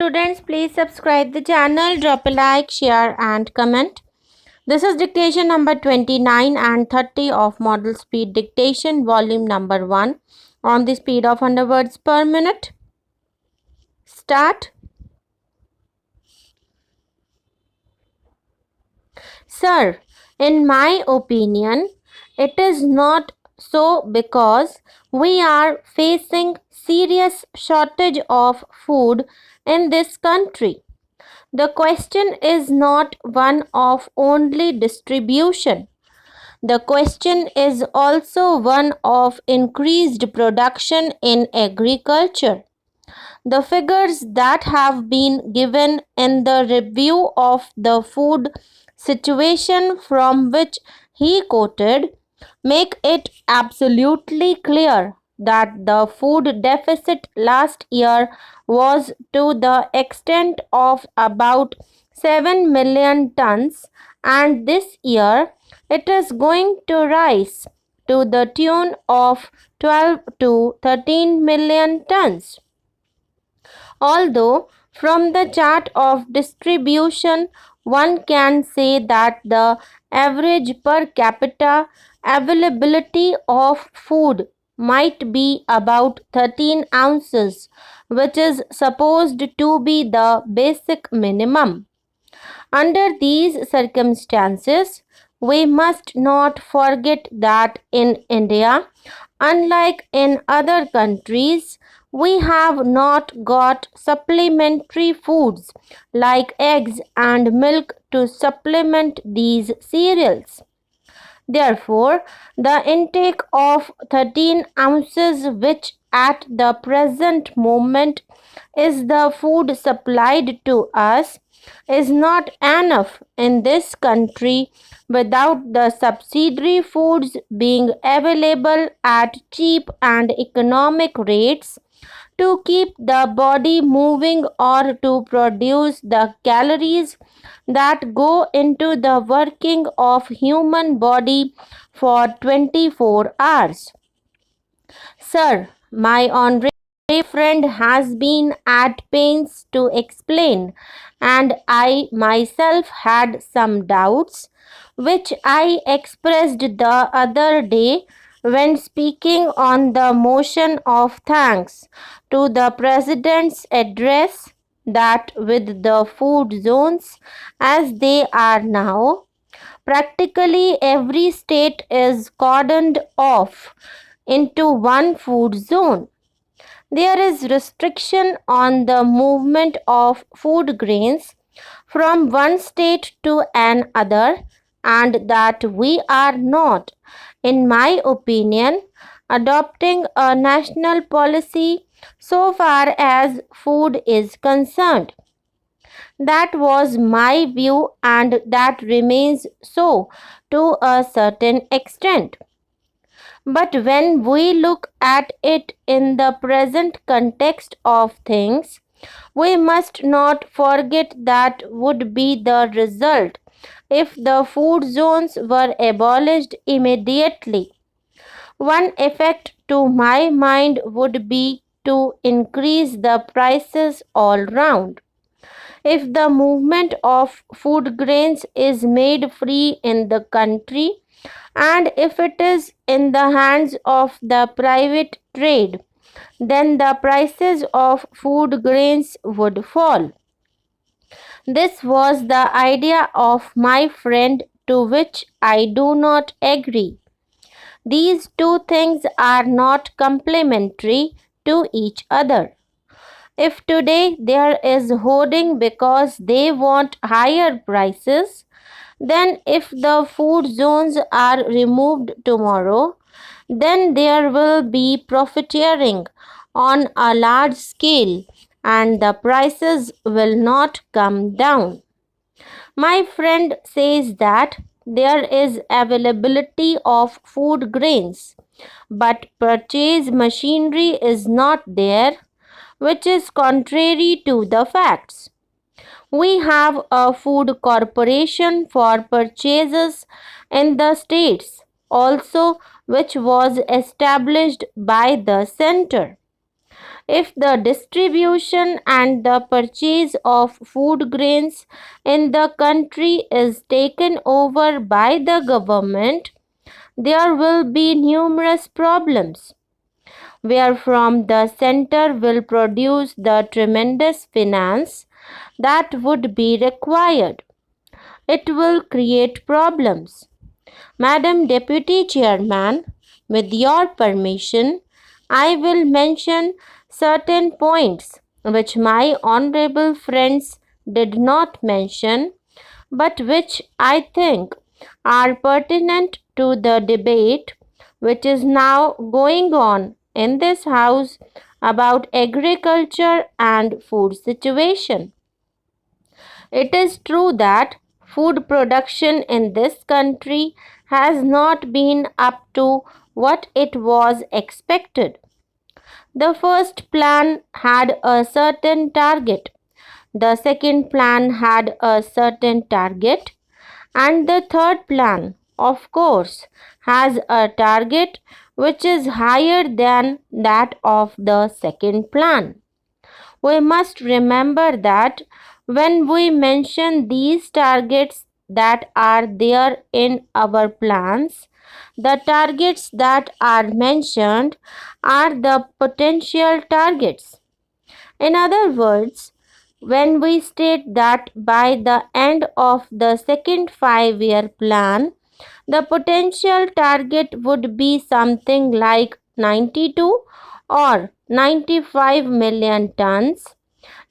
Students, please subscribe the channel, drop a like, share and comment. This is dictation number 29 and 30 of Model Speed Dictation, volume number 1 on the speed of 100 words per minute. Start. Sir, in my opinion, it is not so because we are facing serious shortage of food in this country. The question is not one of only distribution. The question is also one of increased production in agriculture. The figures that have been given in the review of the food situation from which he quoted make it absolutely clear that the food deficit last year was to the extent of about 7 million tons, and this year it is going to rise to the tune of 12 to 13 million tons. Although from the chart of distribution one can say that the average per capita availability of food might be about 13 ounces, which is supposed to be the basic minimum. Under these circumstances, we must not forget that in India, unlike in other countries, we have not got supplementary foods like eggs and milk to supplement these cereals. Therefore, the intake of 13 ounces, which at the present moment is the food supplied to us, is not enough in this country without the subsidiary foods being available at cheap and economic rates to keep the body moving or to produce the calories that go into the working of human body for 24 hours. Sir, my honorable friend has been at pains to explain, and I myself had some doubts, which I expressed the other day when speaking on the motion of thanks to the President's address, that with the food zones as they are now, practically every state is cordoned off into one food zone. There is restriction on the movement of food grains from one state to another, and that we are not, in my opinion, adopting a national policy so far as food is concerned. That was my view, and that remains so to a certain extent. But when we look at it in the present context of things, we must not forget that would be the result if the food zones were abolished immediately. One effect to my mind would be to increase the prices all round. If the movement of food grains is made free in the country, and if it is in the hands of the private trade, then the prices of food grains would fall. This was the idea of my friend, to which I do not agree. These two things are not complementary to each other. If today there is hoarding because they want higher prices, then if the food zones are removed tomorrow, then there will be profiteering on a large scale and the prices will not come down. My friend says that there is availability of food grains, but purchase machinery is not there, which is contrary to the facts. We have a food corporation for purchases in the states also, which was established by the center. If the distribution and the purchase of food grains in the country is taken over by the government, there will be numerous problems wherefrom the center will produce the tremendous finance that would be required. It will create problems. Madam Deputy Chairman, with your permission, I will mention certain points which my honorable friends did not mention, but which I think are pertinent to the debate which is now going on in this house about agriculture and food situation. It is true that food production in this country has not been up to what it was expected. The first plan had a certain target, the second plan had a certain target, and the third plan, of course, has a target which is higher than that of the second plan. We must remember that when we mention these targets that are there in our plans, the targets that are mentioned are the potential targets. In other words, when we state that by the end of the second 5-year plan, the potential target would be something like 92 or 95 million tons,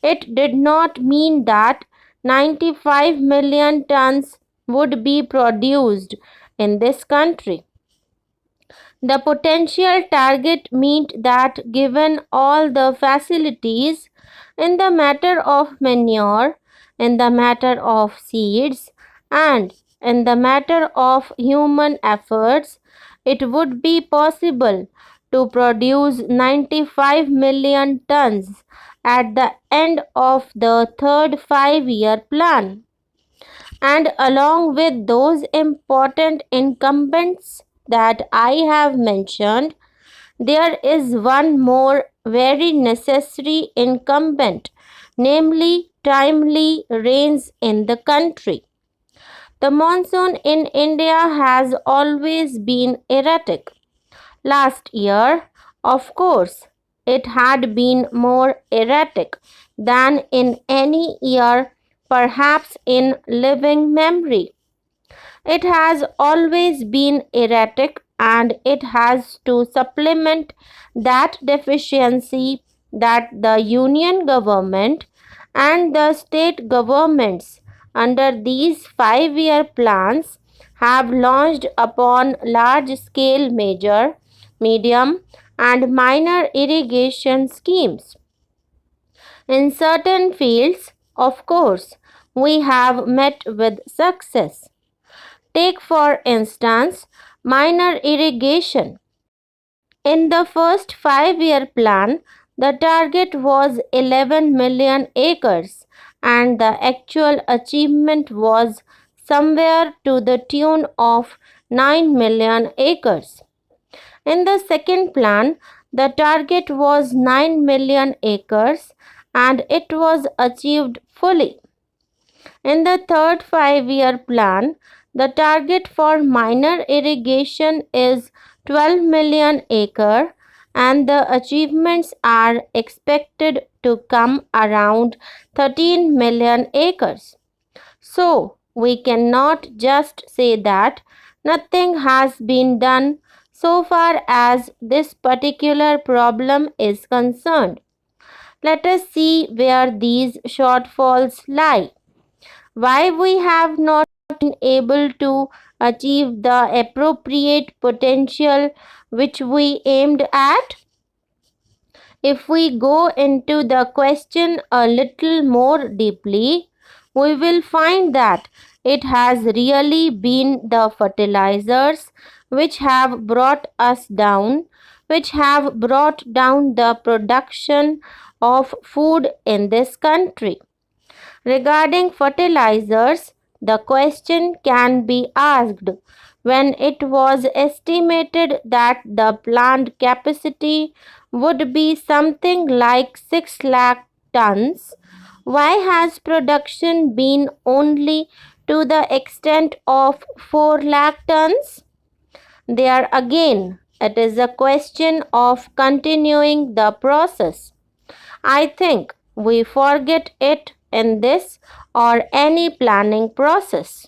it did not mean that 95 million tons would be produced in this country. The potential target meant that given all the facilities in the matter of manure, in the matter of seeds, and in the matter of human efforts, it would be possible to produce 95 million tons at the end of the third 5-year plan. And along with those important incumbents that I have mentioned, there is one more very necessary incumbent, namely timely rains in the country. The monsoon in India has always been erratic. Last year, of course, it had been more erratic than in any year, perhaps in living memory. It has always been erratic and it has to supplement that deficiency that the union government and the state governments under these 5-year plans have launched upon large scale major, medium and minor irrigation schemes. In certain fields, of course, we have met with success. Take for instance minor irrigation. In the first 5-year plan, the target was 11 million acres and the actual achievement was somewhere to the tune of 9 million acres. In the second plan, the target was 9 million acres and it was achieved fully. In the third 5-year plan, the target for minor irrigation is 12 million acre and the achievements are expected to come around 13 million acres. So, we cannot just say that nothing has been done so far as this particular problem is concerned. Let us see where these shortfalls lie. Why we have not been able to achieve the appropriate potential which we aimed at? If we go into the question a little more deeply, we will find that it has really been the fertilizers which have brought us down, which have brought down the production of food in this country. Regarding fertilizers, the question can be asked when it was estimated that the plant capacity would be something like 6 lakh tons. Why has production been only to the extent of 4 lakh tons? There again, it is a question of continuing the process. I think we forget it in this or any planning process.